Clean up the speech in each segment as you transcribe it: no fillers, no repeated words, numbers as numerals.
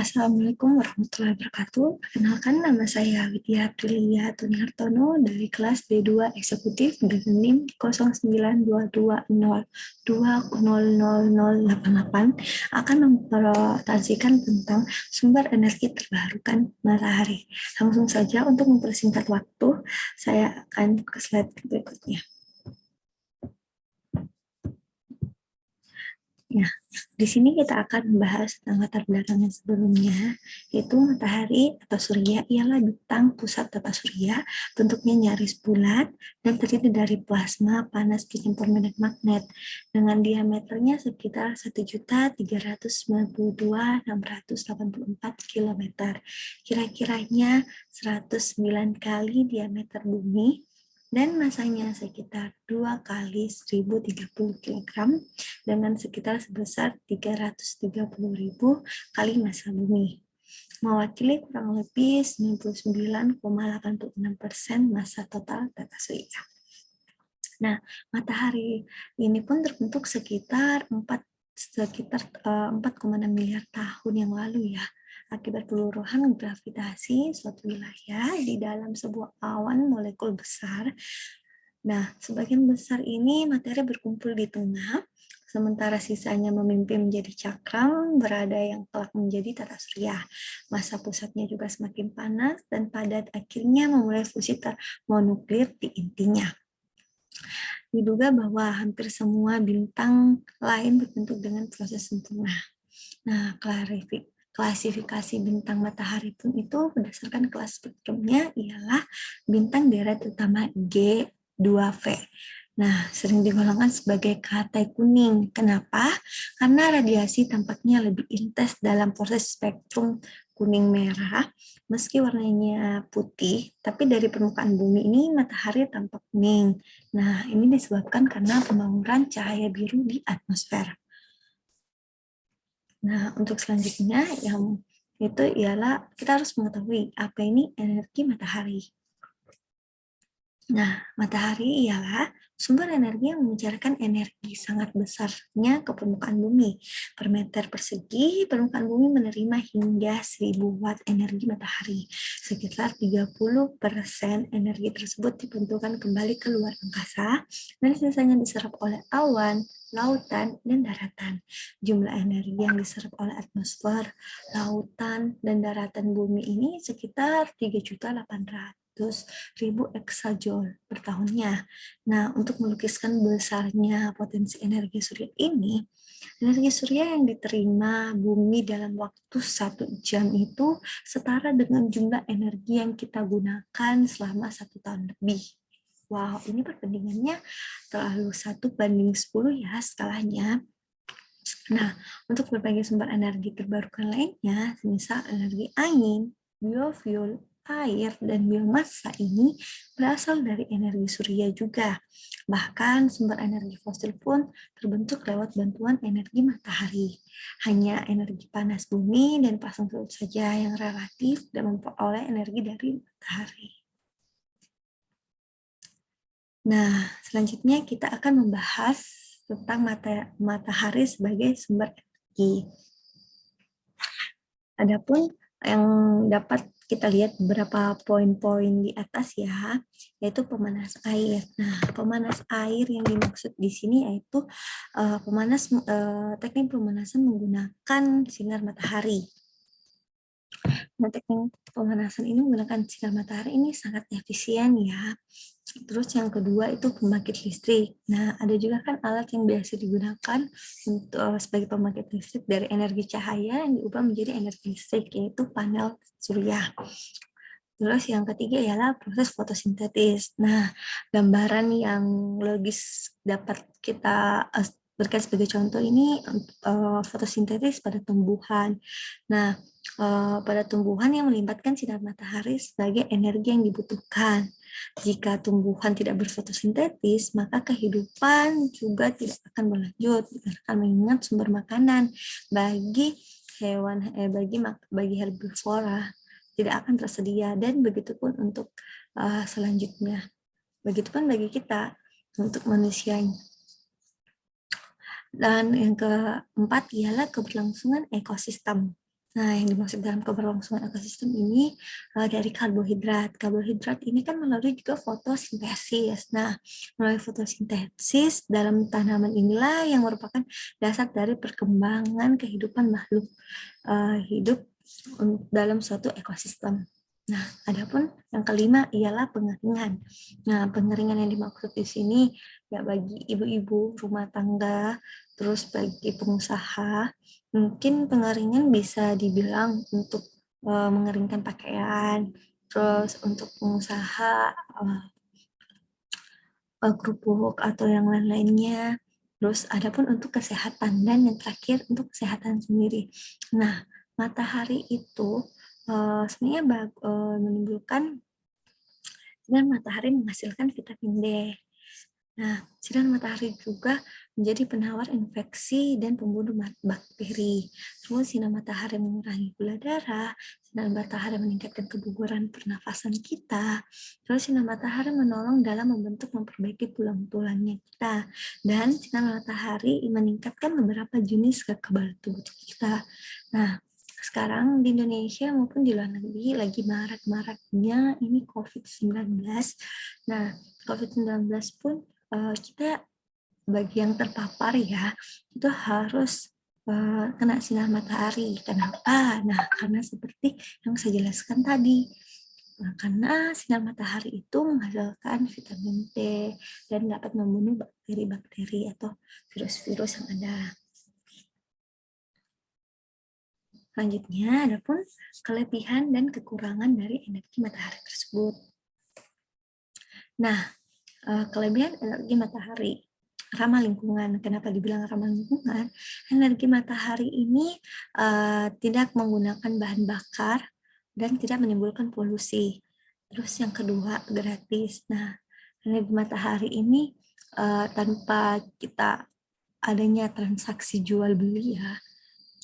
Assalamualaikum warahmatullahi wabarakatuh. Perkenalkan, nama saya Widya Aprilia Tunihartono dari kelas D2 Eksekutif dengan NIM 0922020088 akan mempresentasikan tentang sumber energi terbarukan matahari. Langsung saja untuk mempersingkat waktu, saya akan ke slide berikutnya. Nah, di sini kita akan membahas tentang latar belakang yang sebelumnya, yaitu matahari atau surya ialah bintang pusat tata surya, bentuknya nyaris bulat dan terdiri dari plasma panas dicampur medan magnet dengan diameternya sekitar 1.392.684 km. Kira-kiranya 109 kali diameter bumi dan masanya sekitar 2 kali 1030 kg dengan sekitar sebesar 330.000 kali massa bumi, mewakili kurang lebih 99,86% massa total tata surya. Nah, matahari ini pun terbentuk sekitar 4,6 miliar tahun yang lalu ya, akibat peluruhan gravitasi suatu wilayah di dalam sebuah awan molekul besar. Nah, sebagian besar ini materi berkumpul di tengah, sementara sisanya memimpin menjadi cakram berada yang kelak menjadi tata surya. Massa pusatnya juga semakin panas dan pada akhirnya memulai fusi termonuklir di intinya. Diduga bahwa hampir semua bintang lain berbentuk dengan proses sempurna. Nah, klasifikasi bintang matahari pun itu berdasarkan kelas spektrumnya ialah bintang deret utama G2V. Nah, sering digolongkan sebagai katai kuning. Kenapa? Karena radiasi tampaknya lebih intens dalam proses spektrum kuning merah, meski warnanya putih, tapi dari permukaan bumi ini matahari tampak kuning. Nah, ini disebabkan karena pembauran cahaya biru di atmosfer. Nah, untuk selanjutnya yang itu ialah kita harus mengetahui apa ini energi matahari. Nah, matahari ialah sumber energi yang memancarkan energi sangat besarnya ke permukaan bumi. Per meter persegi, permukaan bumi menerima hingga 1000 watt energi matahari. Sekitar 30% energi tersebut dibentulkan kembali ke luar angkasa, dan sisanya diserap oleh awan, lautan, dan daratan. Jumlah energi yang diserap oleh atmosfer, lautan, dan daratan bumi ini sekitar 3.800.000 eksajoule per tahunnya. Nah, untuk melukiskan besarnya potensi energi surya ini, energi surya yang diterima bumi dalam waktu 1 jam itu setara dengan jumlah energi yang kita gunakan selama 1 tahun lebih. Wow, ini perbandingannya terlalu 1:10 ya skalanya. Nah, untuk berbagai sumber energi terbarukan lainnya, misal energi angin, biofuel, air, dan biomasa ini berasal dari energi surya juga. Bahkan sumber energi fosil pun terbentuk lewat bantuan energi matahari. Hanya energi panas bumi dan pasang surut saja yang relatif dan memperoleh energi dari matahari. Nah, selanjutnya kita akan membahas tentang matahari sebagai sumber energi. Adapun yang dapat kita lihat beberapa poin-poin di atas ya, yaitu pemanas air. Nah, pemanas air yang dimaksud di sini yaitu teknik pemanasan menggunakan sinar matahari. Nah, teknik pemanasan ini menggunakan sinar matahari ini sangat efisien ya. Terus yang kedua itu pembangkit listrik. Nah, ada juga kan alat yang biasa digunakan untuk sebagai pembangkit listrik dari energi cahaya yang diubah menjadi energi listrik, yaitu panel surya. Terus yang ketiga ialah proses fotosintesis. Nah, gambaran yang logis dapat kita berikan sebagai contoh ini fotosintesis pada tumbuhan. Nah, pada tumbuhan yang melibatkan sinar matahari sebagai energi yang dibutuhkan. Jika tumbuhan tidak berfotosintesis, maka kehidupan juga tidak akan berlanjut, akan mengingat sumber makanan bagi hewan, bagi herbivora tidak akan tersedia, dan begitupun untuk selanjutnya. Begitupun bagi kita, untuk manusianya. Dan yang keempat ialah keberlangsungan ekosistem. Nah, yang dimaksud dalam keberlangsungan ekosistem ini dari karbohidrat. Karbohidrat ini kan melalui juga fotosintesis. Nah, melalui fotosintesis dalam tanaman inilah yang merupakan dasar dari perkembangan kehidupan makhluk hidup dalam suatu ekosistem. Nah, adapun yang kelima ialah pengeringan. Nah, pengeringan yang dimaksud di sini ya bagi ibu-ibu rumah tangga, terus bagi pengusaha, mungkin pengeringan bisa dibilang untuk mengeringkan pakaian, terus untuk pengusaha kerupuk atau yang lain-lainnya. Terus adapun untuk kesehatan dan yang terakhir untuk kesehatan sendiri. Nah, matahari itu sebenarnya menimbulkan sinar matahari menghasilkan vitamin D. Nah, sinar matahari juga menjadi penawar infeksi dan pembunuh bakteri. Terus sinar matahari mengurangi gula darah, sinar matahari meningkatkan kebugaran pernafasan kita, terus sinar matahari menolong dalam memperbaiki tulang-tulangnya kita, dan sinar matahari meningkatkan beberapa jenis kekebalan tubuh kita. Nah, sekarang di Indonesia maupun di luar negeri lagi marak-maraknya ini COVID-19. Nah, COVID-19 pun kita bagi yang terpapar ya, itu harus kena sinar matahari. Kenapa? Nah, karena seperti yang saya jelaskan tadi. Nah, karena sinar matahari itu menghasilkan vitamin D dan dapat membunuh bakteri-bakteri atau virus-virus yang ada. Selanjutnya, adapun kelebihan dan kekurangan dari energi matahari tersebut. Nah, kelebihan energi matahari ramah lingkungan. Kenapa dibilang ramah lingkungan? Energi matahari ini tidak menggunakan bahan bakar dan tidak menimbulkan polusi. Terus yang kedua, gratis. Nah, energi matahari ini tanpa kita adanya transaksi jual beli ya.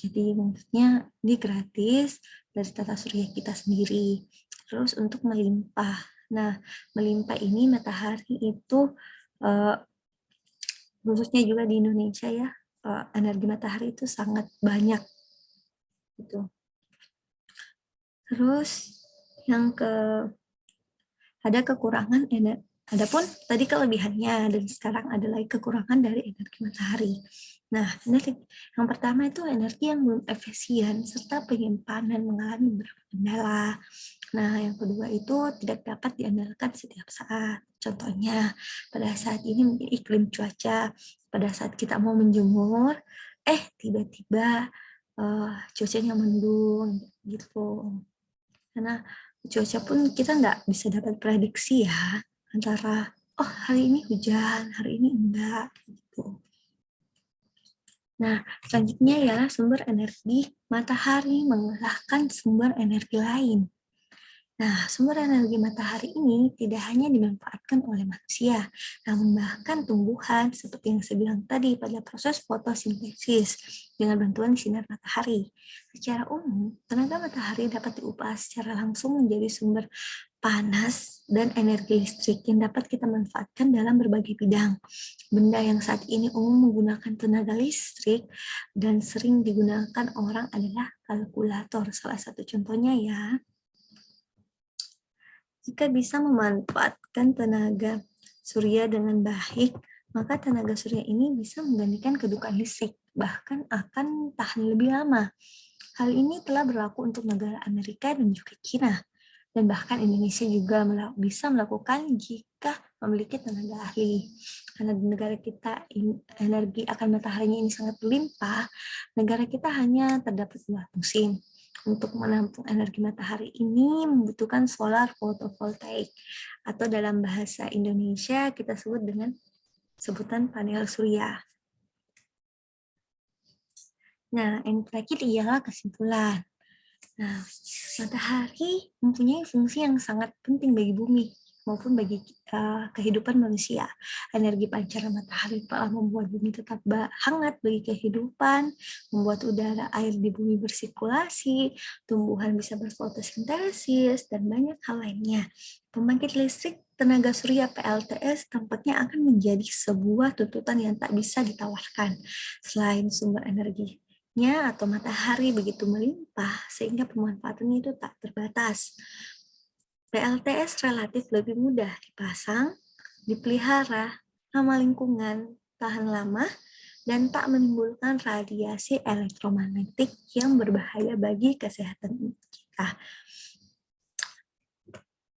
Jadi maksudnya ini gratis dari tata surya kita sendiri. Terus untuk melimpah. Nah, melimpah ini matahari itu khususnya juga di Indonesia ya, energi matahari itu sangat banyak gitu. Terus yang ada kekurangan energi. Adapun tadi kelebihannya dan sekarang ada lagi kekurangan dari energi matahari. Nah, energi yang pertama itu energi yang belum efisien serta penyimpanan mengalami beberapa kendala. Nah, yang kedua itu tidak dapat diandalkan setiap saat. Contohnya, pada saat ini mungkin iklim cuaca, pada saat kita mau menjemur, tiba-tiba cuacanya mendung gitu. Karena cuaca pun kita nggak bisa dapat prediksi ya, antara hari ini hujan, hari ini enggak gitu. Nah, selanjutnya ialah sumber energi matahari mengalahkan sumber energi lain. Nah, sumber energi matahari ini tidak hanya dimanfaatkan oleh manusia, namun bahkan tumbuhan seperti yang saya bilang tadi pada proses fotosintesis dengan bantuan sinar matahari. Secara umum, tenaga matahari dapat diubah secara langsung menjadi sumber panas dan energi listrik yang dapat kita manfaatkan dalam berbagai bidang. Benda yang saat ini umum menggunakan tenaga listrik dan sering digunakan orang adalah kalkulator, salah satu contohnya ya. Jika bisa memanfaatkan tenaga surya dengan baik, maka tenaga surya ini bisa menggantikan kedukaan listrik, bahkan akan tahan lebih lama. Hal ini telah berlaku untuk negara Amerika dan juga China, dan bahkan Indonesia juga bisa melakukan jika memiliki tenaga ahli. Karena di negara kita energi akan mataharinya ini sangat berlimpah, negara kita hanya terdapat 2 musim. Untuk menampung energi matahari ini membutuhkan solar photovoltaik atau dalam bahasa Indonesia kita sebut dengan sebutan panel surya. Nah, yang terakhir ialah kesimpulan. Nah, matahari mempunyai fungsi yang sangat penting bagi bumi maupun bagi kehidupan manusia. Energi pancaran matahari telah membuat bumi tetap hangat bagi kehidupan, membuat udara air di bumi bersirkulasi, tumbuhan bisa berfotosintesis, dan banyak hal lainnya. Pembangkit listrik tenaga surya PLTS tampaknya akan menjadi sebuah tuntutan yang tak bisa ditawarkan. Selain sumber energi siangnya atau matahari begitu melimpah sehingga pemanfaatannya itu tak terbatas. PLTS relatif lebih mudah dipasang, dipelihara, ramah lingkungan, tahan lama, dan tak menimbulkan radiasi elektromagnetik yang berbahaya bagi kesehatan kita.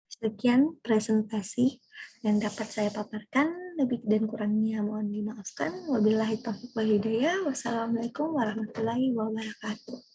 Sekian presentasi yang dapat saya paparkan, lebih dan kurangnya mohon dimaafkan. Wabillahi taufiq wal hidayah. Wassalamualaikum warahmatullahi wabarakatuh.